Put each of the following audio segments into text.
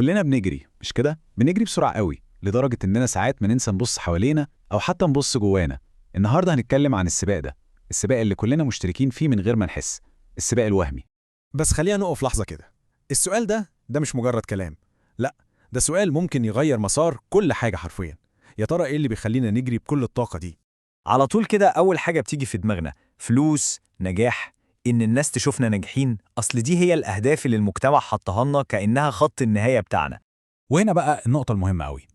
كلنا بنجري مش كده؟ بنجري بسرعة قوي لدرجة إننا ساعات بننسى نبص حوالينا أو حتى نبص جوانا. النهاردة هنتكلم عن السباق ده، السباق اللي كلنا مشتركين فيه من غير ما نحس، السباق الوهمي. بس خلينا نقف لحظة كده. السؤال ده مش مجرد كلام، لا، ده سؤال ممكن يغير مسار كل حاجة حرفيا. يا ترى ايه اللي بيخلينا نجري بكل الطاقة دي؟ على طول كده أول حاجة بتيجي في دماغنا فلوس، نجاح، إن الناس تشوفنا ناجحين. أصل دي هي الأهداف اللي المجتمع حطها لنا كأنها خط النهاية بتاعنا. وهنا بقى النقطة المهمة أوي.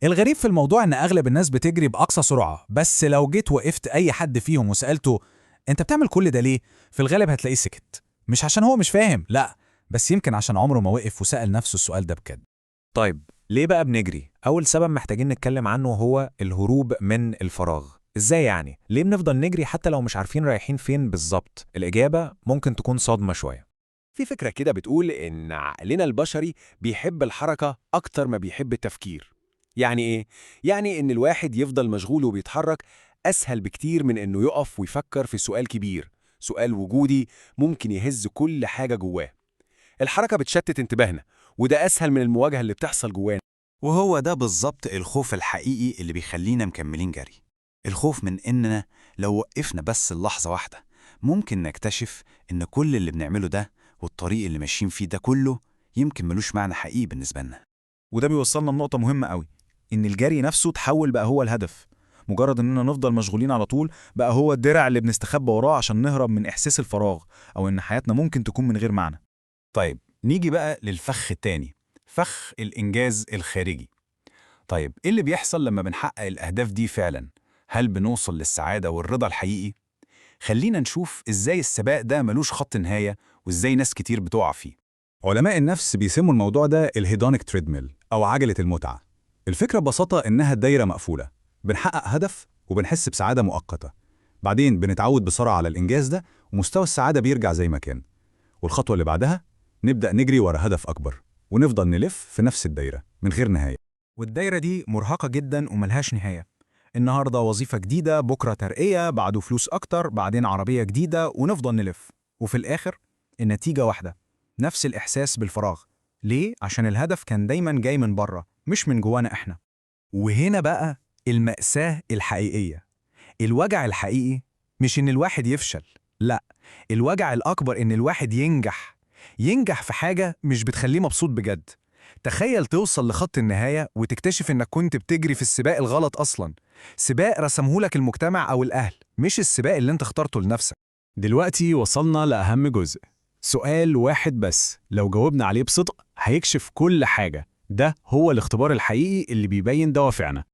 الغريب في الموضوع إن أغلب الناس بتجري بأقصى سرعة، بس لو جيت وقفت أي حد فيهم وسألته أنت بتعمل كل ده ليه؟ في الغالب هتلاقيه سكت. مش عشان هو مش فاهم، لا، بس يمكن عشان عمره ما وقف وسأل نفسه السؤال ده بجد. طيب ليه بقى بنجري؟ أول سبب محتاجين نتكلم عنه هو الهروب من الفراغ. إزاي يعني؟ ليه بنفضل نجري حتى لو مش عارفين رايحين فين بالظبط؟ الإجابة ممكن تكون صدمة شوية. في فكرة كده بتقول إن عقلنا البشري بيحب الحركة أكتر ما بيحب التفكير. يعني إيه؟ يعني إن الواحد يفضل مشغول وبيتحرك أسهل بكتير من إنه يقف ويفكر في سؤال كبير، سؤال وجودي ممكن يهز كل حاجة جواه. الحركة بتشتت انتباهنا، وده أسهل من المواجهة اللي بتحصل جوانا. وهو ده بالظبط الخوف الحقيقي اللي بيخلينا مكملين جري. الخوف من إننا لو وقفنا بس اللحظة واحدة ممكن نكتشف إن كل اللي بنعمله ده والطريق اللي ماشيين فيه ده كله يمكن ملوش معنى حقيقي بالنسبة لنا. وده بيوصلنا لنقطة مهمة قوي، إن الجري نفسه تحول بقى هو الهدف. مجرد إننا نفضل مشغولين على طول بقى هو الدرع اللي بنستخبى وراه عشان نهرب من إحساس الفراغ، أو إن حياتنا ممكن تكون من غير معنى. طيب نيجي بقى للفخ التاني، فخ الإنجاز الخارجي. طيب إيه اللي بيحصل لما بنحقق الأهداف دي فعلا؟ هل بنوصل للسعادة والرضا الحقيقي؟ خلينا نشوف إزاي السباق ده ملوش خط نهاية وإزاي ناس كتير بتقع فيه. علماء النفس بيسموا الموضوع ده الهيدونيك تريدميل أو عجلة المتعة. الفكرة ببساطة إنها دايرة مقفولة، بنحقق هدف وبنحس بسعادة مؤقتة، بعدين بنتعود بسرعة على الإنجاز ده ومستوى السعادة بيرجع زي ما كان، والخطوة اللي بعدها نبدأ نجري ورا هدف أكبر ونفضل نلف في نفس الدايرة من غير نهاية. والدايرة دي مرهقة جدا وملهاش نهاية. النهاردة وظيفة جديدة، بكرة ترقية، بعده فلوس أكتر، بعدين عربية جديدة، ونفضل نلف. وفي الآخر النتيجة واحدة، نفس الإحساس بالفراغ. ليه؟ عشان الهدف كان دايما جاي من بره مش من جوانا إحنا. وهنا بقى المأساة الحقيقية. الوجع الحقيقي مش إن الواحد يفشل، لا، الوجع الأكبر إن الواحد ينجح في حاجة مش بتخليه مبسوط بجد. تخيل توصل لخط النهاية وتكتشف إنك كنت بتجري في السباق الغلط أصلاً، سباق رسمهولك المجتمع أو الأهل، مش السباق اللي أنت اخترته لنفسك. دلوقتي وصلنا لأهم جزء، سؤال واحد بس لو جاوبنا عليه بصدق هيكشف كل حاجة. ده هو الاختبار الحقيقي اللي بيبين دوافعنا.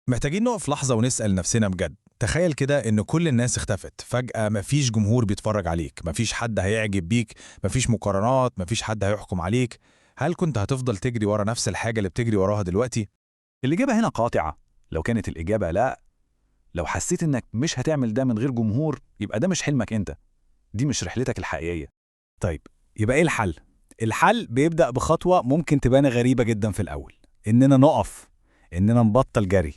محتاجين نقف لحظة ونسأل نفسنا بجد. تخيل كده إن كل الناس اختفت فجأة، مفيش جمهور بيتفرج عليك، مفيش حد هيعجب بيك، مفيش مقارنات، مفيش حد هيحكم عليك. هل كنت هتفضل تجري ورا نفس الحاجة اللي بتجري وراها دلوقتي؟ الإجابة هنا قاطعة. لو كانت الإجابة لا، لو حسيت إنك مش هتعمل ده من غير جمهور، يبقى ده مش حلمك أنت، دي مش رحلتك الحقيقية. طيب يبقى إيه الحل؟ الحل بيبدأ بخطوة ممكن تبان غريبة جدا في الأول، إننا نقف، إننا نبطل جري.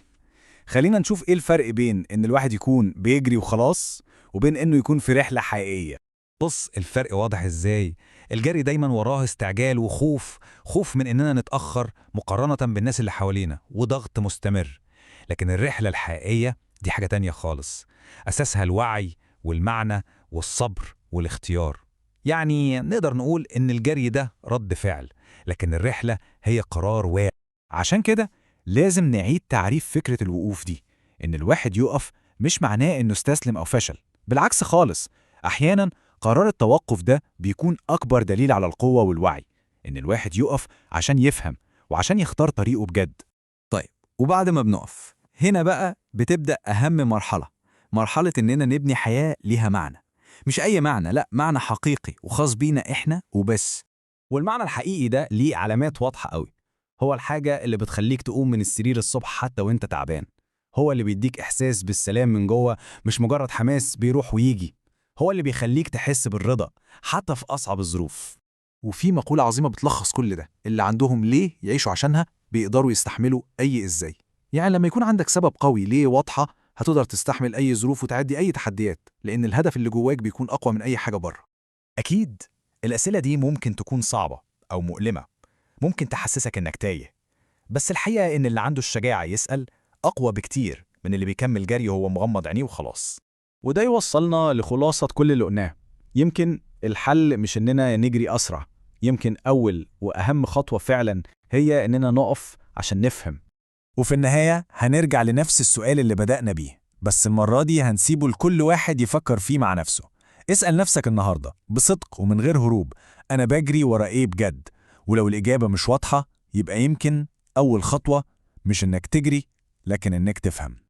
خلينا نشوف إيه الفرق بين إن الواحد يكون بيجري وخلاص وبين إنه يكون في رحلة حقيقية. بص الفرق واضح إزاي. الجري دايما وراه استعجال وخوف، خوف من إننا نتأخر مقارنة بالناس اللي حوالينا وضغط مستمر. لكن الرحلة الحقيقية دي حاجة تانية خالص، أساسها الوعي والمعنى والصبر والاختيار. يعني نقدر نقول إن الجري ده رد فعل، لكن الرحلة هي قرار واعي. عشان كده لازم نعيد تعريف فكرة الوقوف دي. إن الواحد يقف مش معناه إنه استسلم أو فشل، بالعكس خالص. أحياناً قرار التوقف ده بيكون أكبر دليل على القوة والوعي، إن الواحد يقف عشان يفهم وعشان يختار طريقه بجد. طيب وبعد ما بنقف، هنا بقى بتبدأ أهم مرحلة، مرحلة إننا نبني حياة ليها معنى. مش أي معنى، لأ، معنى حقيقي وخاص بينا إحنا وبس. والمعنى الحقيقي ده ليه علامات واضحة قوي. هو الحاجة اللي بتخليك تقوم من السرير الصبح حتى وانت تعبان. هو اللي بيديك إحساس بالسلام من جوه، مش مجرد حماس بيروح ويجي. هو اللي بيخليك تحس بالرضا حتى في أصعب الظروف. وفي مقولة عظيمة بتلخص كل ده، اللي عندهم ليه يعيشوا عشانها بيقدروا يستحملوا أي إزاي. يعني لما يكون عندك سبب قوي ليه واضحة، هتقدر تستحمل أي ظروف وتعدي أي تحديات، لأن الهدف اللي جواك بيكون أقوى من أي حاجة بره. أكيد الأسئلة دي ممكن تكون صعبة أو مؤلمة، ممكن تحسسك إنك تايه. بس الحقيقة إن اللي عنده الشجاعة يسأل أقوى بكتير من اللي بيكمل جري وهو مغمض عينيه وخلاص. وده يوصلنا لخلاصة كل اللي قلناه. يمكن الحل مش إننا نجري أسرع، يمكن أول وأهم خطوة فعلا هي إننا نقف عشان نفهم. وفي النهاية هنرجع لنفس السؤال اللي بدأنا بيه، بس المرة دي هنسيبه لكل واحد يفكر فيه مع نفسه. اسأل نفسك النهاردة بصدق ومن غير هروب، أنا بجري ورا إيه بجد؟ ولو الإجابة مش واضحة، يبقى يمكن أول خطوة مش إنك تجري، لكن إنك تفهم.